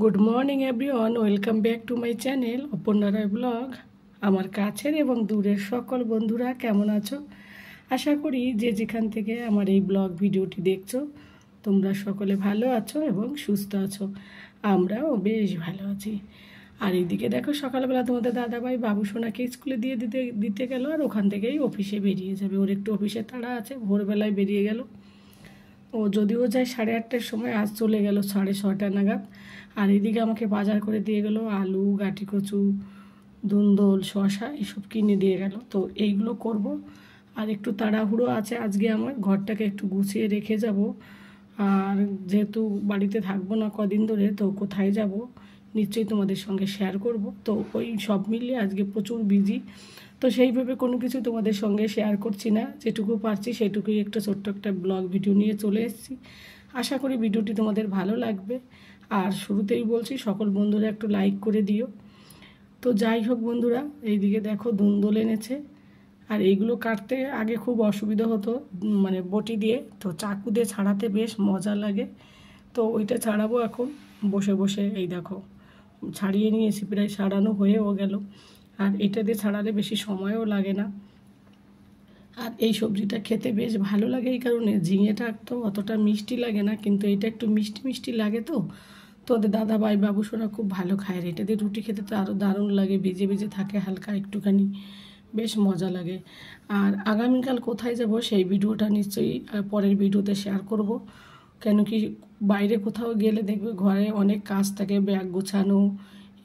Good morning everyone, welcome back to my channel Aparna Roy blog. আমার কাছের এবং দূরের সকল বন্ধুরা কেমন আছো? আশা করি যে যেখান থেকে আমার এই ব্লগ ভিডিওটি দেখছো তোমরা সকলে ভালো আছো এবং সুস্থ আছো। আমরাও বেশ ভালো আছি। আর এইদিকে দেখো, সকালবেলা তোমাদের দাদাভাই বাবু সোনাকে স্কুলে দিতে গেল, আর ওখান থেকেই অফিসে বেরিয়ে যাবে। ওর একটু অফিসে তাড়া আছে, ভোরবেলায় বেরিয়ে গেল। ও যদিও যায় 8:30টার সময়, আজ চলে গেল 6:30 নাগাদ। আর এদিকে আমাকে বাজার করে দিয়ে গেল আলু, গাঁটি কচু, ধুন্দল, শসা এসব কিনে দিয়ে গেল। তো এইগুলো করব। আর একটু তাড়াহুড়ো আছে আজকে, আমার ঘরটাকে একটু গুছিয়ে রেখে যাব। আর যেহেতু বাড়িতে থাকবো না কদিন ধরে, তো কোথায় যাব নিশ্চয়ই তোমাদের সঙ্গে শেয়ার করব। তো ওই সব মিলিয়ে আজকে প্রচুর বিজি। তো সেইভাবে কোনো কিছু তোমাদের সঙ্গে শেয়ার করছি না, যেটুকু পারছি সেটুকুই একটা ছোট্ট একটা ব্লগ ভিডিও নিয়ে চলে এসেছি। আশা করি ভিডিওটি তোমাদের ভালো লাগবে। আর শুরুতেই বলছি, সকল বন্ধুরা একটু লাইক করে দিও। তো যাই হোক বন্ধুরা, এইদিকে দেখো ধুন্দল এনেছে। আর এইগুলো কাটতে আগে খুব অসুবিধা হতো, মানে বটি দিয়ে, তো চাকু দিয়ে ছাড়াতে বেশ মজা লাগে। তো ওইটা ছাড়াবো এখন বসে বসে। এই দেখো ছাড়িয়ে নিয়েছি, প্রায় ছাড়ানো হয়েও গেল। আর এটা দিয়ে ছাড়ালে বেশি সময়ও লাগে না। আর এই সবজিটা খেতে বেশ ভালো লাগে এই কারণে, ঝিঙেটা তো অতটা মিষ্টি লাগে না, কিন্তু এটা একটু মিষ্টি মিষ্টি লাগে। তো ওদের দাদাভাই বাবু সোনা খুব ভালো খায়। আর এটা দিয়ে রুটি খেতে তো আরও দারুণ লাগে, ভিজে ভিজে থাকে হালকা একটুখানি, বেশ মজা লাগে। আর আগামীকাল কোথায় যাব সেই ভিডিওটা নিশ্চয়ই পরের ভিডিওতে শেয়ার করব। কেন কি, বাইরে কোথাও গেলে দেখবে ঘরে অনেক কাজ থাকে, ব্যাগ গোছানো,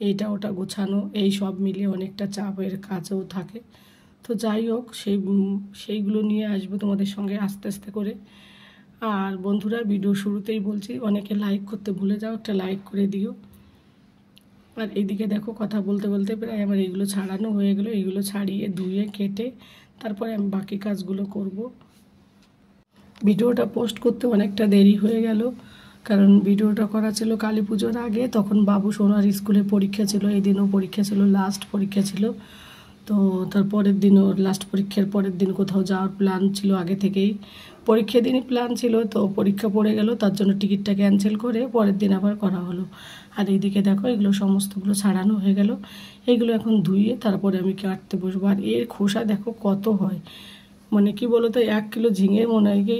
এইটা ওটা গোছানো, এই সব মিলিয়ে অনেকটা চাপের কাজও থাকে। তো যাই হোক, সেইগুলো নিয়ে আসবো তোমাদের সঙ্গে আস্তে আস্তে করে। আর বন্ধুরা, ভিডিও শুরুতেই বলছি, অনেকে লাইক করতে ভুলে যাও, একটা লাইক করে দিও। আর এইদিকে দেখো, কথা বলতে বলতে প্রায় আমার এইগুলো ছাড়ানো হয়ে গেলো। এইগুলো ছাড়িয়ে ধুয়ে কেটে তারপরে আমি বাকি কাজগুলো করব। ভিডিওটা পোস্ট করতে অনেকটা দেরি হয়ে গেল, কারণ ভিডিওটা করা ছিল কালী পুজোর আগে। তখন বাবু সোনার স্কুলে পরীক্ষা ছিল, এই দিনও পরীক্ষা ছিল, লাস্ট পরীক্ষা ছিল। তো তার পরের দিনও, লাস্ট পরীক্ষার পরের দিন কোথাও যাওয়ার প্ল্যান ছিল আগে থেকেই, পরীক্ষা দিনই প্ল্যান ছিল। তো পরীক্ষা পড়ে গেল, তার জন্য টিকিটটা ক্যান্সেল করে পরের দিন আবার করা হলো। আর এইদিকে দেখো, এগুলো সমস্তগুলো ছাড়ানো হয়ে গেল। এইগুলো এখন ধুয়ে তারপরে আমি কাটতে বসবো। আর এর খোসা দেখো কত হয়, মানে কি বলো তো, 1 কিলো ঝিঙে মনে হয় কি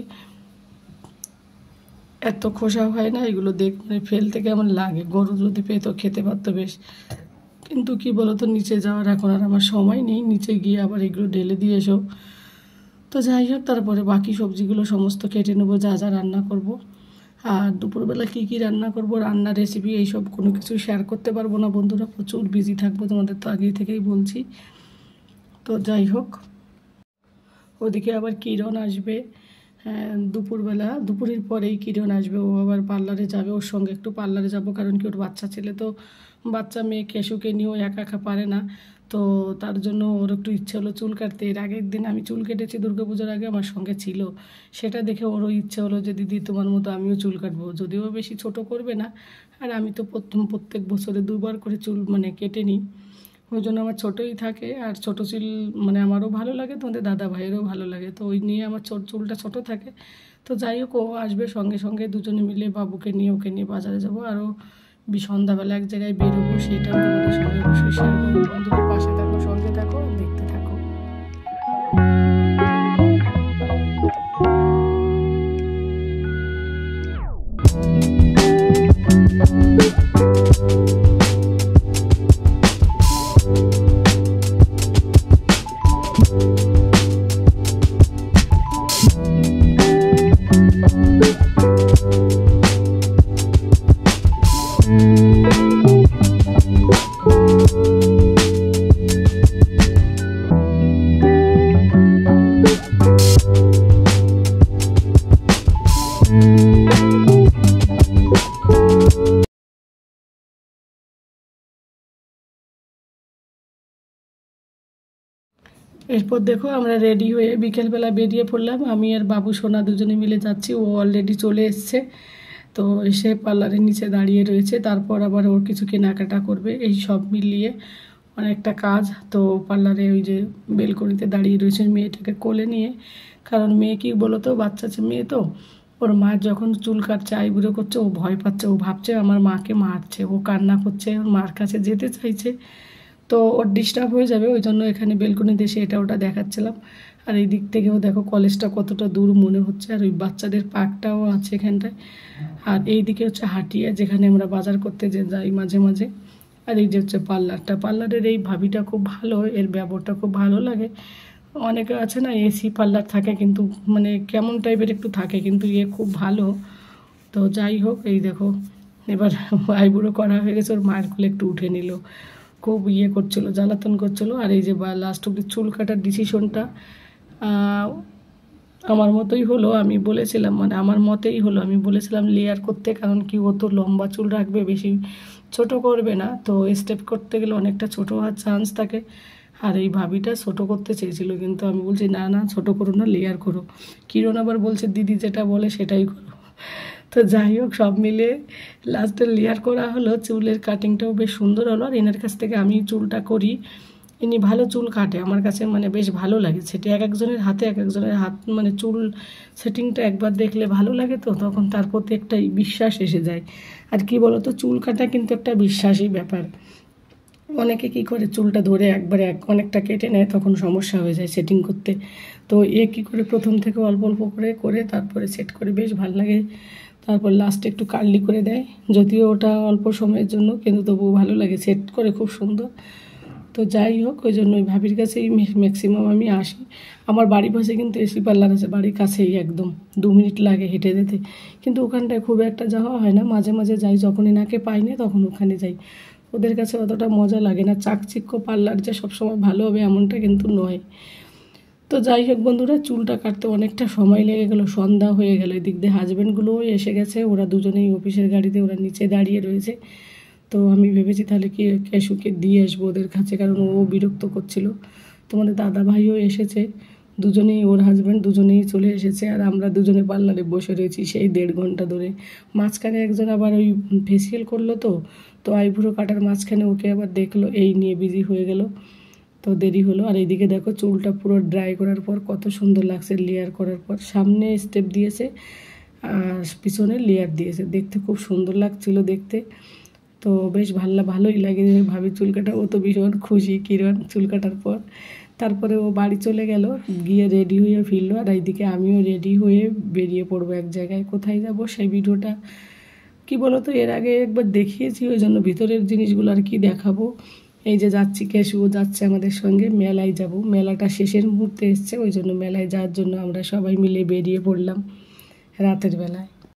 এত খোসা হয় না। এগুলো মানে ফেলতে কেমন লাগে, গরু যদি পেতো খেতে পারতো বেশ। কিন্তু কি বলতো, নিচে যাওয়ার এখন আর আমার সময় নেই, নিচে গিয়ে আবার এগুলো ঢেলে দিয়ে এসো। তো যাই হোক, তারপরে বাকি সবজিগুলো সমস্ত কেটে নেবো, যা যা রান্না করব। আর দুপুরবেলা কী কী রান্না করব, রান্নার রেসিপি এইসব কোনো কিছু শেয়ার করতে পারবো না বন্ধুরা, প্রচুর বিজি থাকবো, তোমাদের তো আগে থেকেই বলছি। তো যাই হোক, ওদিকে আবার কিরণ আসবে দুপুরবেলা, দুপুরের পরেই কিরণ আসবে। ও আবার পার্লারে যাবে, ওর সঙ্গে একটু পার্লারে যাব, কারণ কি ওর বাচ্চা ছেলে তো, বাচ্চা মেয়ে কেশুকে নিয়েও একা একা পারে না। তো তার জন্য ওর একটু ইচ্ছে হলো চুল কাটতে। এর আগের দিন আমি চুল কেটেছি দুর্গাপূজার আগে, আমার সঙ্গে ছিল, সেটা দেখে ওরও ইচ্ছে হলো যে দিদি তোমার মতো আমিও চুল কাটবো। যদিও বেশি ছোট করবে না, আর আমি তো প্রত্যেক বছরে 2বার করে চুল মানে কেটে নিই, ওই জন্য আমার ছোটোই থাকে। আর ছোটো চুল মানে আমারও ভালো লাগে, তোমাদের দাদা ভাইয়েরও ভালো লাগে, তো ওই নিয়ে আমার চুলটা ছোটো থাকে। তো যাই হোক, ও আসবে সঙ্গে সঙ্গে, দুজনে মিলে বাবুকে নিয়ে ওকে নিয়ে বাজারে যাবো। আরও সন্ধ্যাবেলা এক জায়গায় বেরোবো, সেটাও তোমাদের সঙ্গে অবশ্যই শেয়ার করবো। বন্ধুদের পাশে থাকো, সঙ্গে থাকো, দেখতে থাকো। এরপর দেখো, আমরা রেডি হয়ে বিকেলবেলা বেরিয়ে পড়লাম। আমি আর বাবু সোনা দুজনে মিলে যাচ্ছি। ও অলরেডি চলে এসছে, তো এসে পার্লারের নিচে দাঁড়িয়ে রয়েছে। তারপর আবার ওর কিছু কেনাকাটা করবে, এই সব মিলিয়ে অনেকটা কাজ। তো পার্লারে ওই যে বেলকনিতে দাঁড়িয়ে রয়েছে মেয়েটাকে কোলে নিয়ে, কারণ মেয়ে কি বলো তো, বাচ্চা মেয়ে তো ওর মা যখন চুল কাটছে আইবুড়ো করছে ও ভয় পাচ্ছে, ও ভাবছে আমার মাকে মারছে, ও কান্না করছে, ওর মার কাছে যেতে চাইছে। তো ওর ডিস্টার্ব হয়ে যাবে, ওই জন্য এখানে বেলকনিতে এসে এটা ওটা দেখাচ্ছিলাম। আর এই দিক থেকেও দেখো কলেজটা কতটা দূর মনে হচ্ছে, আর ওই বাচ্চাদের পার্কটাও আছে এখানটায়। আর এই দিকে হচ্ছে হাটিয়া, যেখানে আমরা বাজার করতে যে যাই মাঝে মাঝে। আর এই যে হচ্ছে পার্লারটা, পার্লারের এই ভাবিটা খুব ভালো, এর ব্যবহারটা খুব ভালো লাগে। অনেকে আছে না এসি পার্লার থাকে কিন্তু মানে কেমন টাইপের একটু থাকে, কিন্তু খুব ভালো। তো যাই হোক, এই দেখো এবার আইবুড়ো করা হয়ে গেছে, ওর মায়ের কোলে একটু উঠে নিল, খুব করছিলো, জ্বালাতন করছিলো। আর এই যে লাস্ট অব্দি চুল কাটার ডিসিশনটা আমার মতোই হলো। আমি বলেছিলাম মানে আমার মতেই হলো, আমি বলেছিলাম লেয়ার করতে, কারণ কি ও তো লম্বা চুল রাখবে, বেশি ছোট করবে না, তো স্টেপ করতে গেলে অনেকটা ছোট হওয়ার চান্স থাকে। আর এই ভাবিটা ছোট করতে চেয়েছিল, কিন্তু আমি বলছি না না ছোট করো না, লেয়ার করো। কিরণ আবার বলছে দিদি যেটা বলে সেটাই করো। তো যাই হোক সব মিলে লাস্টে লেয়ার করা হলো, চুলের কাটিংটাও বেশ সুন্দর হলো। আর এনার কাছ থেকে আমি চুলটা করি, ইনি ভালো চুল কাটে, আমার কাছে মানে বেশ ভালো লাগে সেটি। এক একজনের হাতে এক একজনের হাত মানে চুল সেটিংটা একবার দেখলে ভালো লাগে, তো তখন তার প্রতি একটা বিশ্বাস এসে যায়। আর কি বলতো, চুল কাটা কিন্তু একটা বিশ্বাসী ব্যাপার। অনেকে কি করে চুলটা ধরে একবারে অনেকটা কেটে নেয়, তখন সমস্যা হয়ে যায় সেটিং করতে। তো কী করে প্রথম থেকে অল্প অল্প করে করে তারপরে সেট করে বেশ ভালো লাগে। তারপর লাস্টে একটু কার্লি করে দেয়, যদিও ওটা অল্প সময়ের জন্য, কিন্তু তবুও ভালো লাগে, সেট করে খুব সুন্দর। তো যাই হোক, ওই জন্য ওই ভাবির কাছেই ম্যাক্সিমাম আমি আসি। আমার বাড়ির পাশে কিন্তু এসি পার্লার আছে, বাড়ির কাছেই একদম 2 মিনিট লাগে হেঁটে যেতে, কিন্তু ওখানটায় খুব একটা যাওয়া হয় না, মাঝে মাঝে যাই, যখন এনাকে পাই না তখন ওখানে যাই। ওদের কাছে অতটা মজা লাগে না, চাকচিক্য পার্লার যে সবসময় ভালো হবে এমনটা কিন্তু নয়। তো যাই হোক বন্ধুরা, চুলটা কাটতে অনেকটা সময় লেগে গেল, সন্ধ্যা হয়ে গেল। এদিক দিয়ে হাজব্যান্ডগুলোও এসে গেছে, ওরা দুজনেই অফিসের গাড়িতে, ওরা নিচে দাঁড়িয়ে রয়েছে। তো আমি ভেবেছি তাহলে কি কেশুকে দিয়ে আসবো ওদের কাছে, কারণ ও বিরক্ত করছিল। তোমাদের দাদা ভাইও এসেছে, দুজনেই ওর হাজব্যান্ড দুজনেই চলে এসেছে, আর আমরা দুজনে পার্লারে বসে রয়েছি সেই 1.5 ঘন্টা ধরে। মাঝখানে একজন আবার ওই ফেসিয়াল করলো, তো আইব্রো কাটার মাঝখানে ওকে আবার দেখলো, এই নিয়ে বিজি হয়ে গেল, তো দেরি হলো। আর এইদিকে দেখো চুলটা পুরো ড্রাই করার পর কত সুন্দর লাগছে, লেয়ার করার পর সামনে স্টেপ দিয়েছে আর পিছনে লেয়ার দিয়েছে, দেখতে খুব সুন্দর লাগছিল দেখতে। তো বেশ ভালোই লাগে ভাবি চুল কাটা, ও তো ভীষণ খুশি কিরণ চুল কাটার পর। তারপরে ও বাড়ি চলে গেল, গিয়ে রেডি হয়ে ফিরলো, আর এইদিকে আমিও রেডি হয়ে বেরিয়ে পড়বো এক জায়গায়। কোথায় যাব সেই ভিডিওটা কি বলো তো এর আগে একবার দেখিয়েছি, ওই জন্য ভিতরের জিনিসগুলো আর কি দেখাবো। এই যে যাচ্ছি, কেশুও যাচ্ছে আমাদের সঙ্গে, মেলায় যাব, মেলাটা শেষের মুহূর্তে এসছে, ওই জন্য মেলায় যাওয়ার জন্য আমরা সবাই মিলে বেরিয়ে পড়লাম রাতের বেলায়।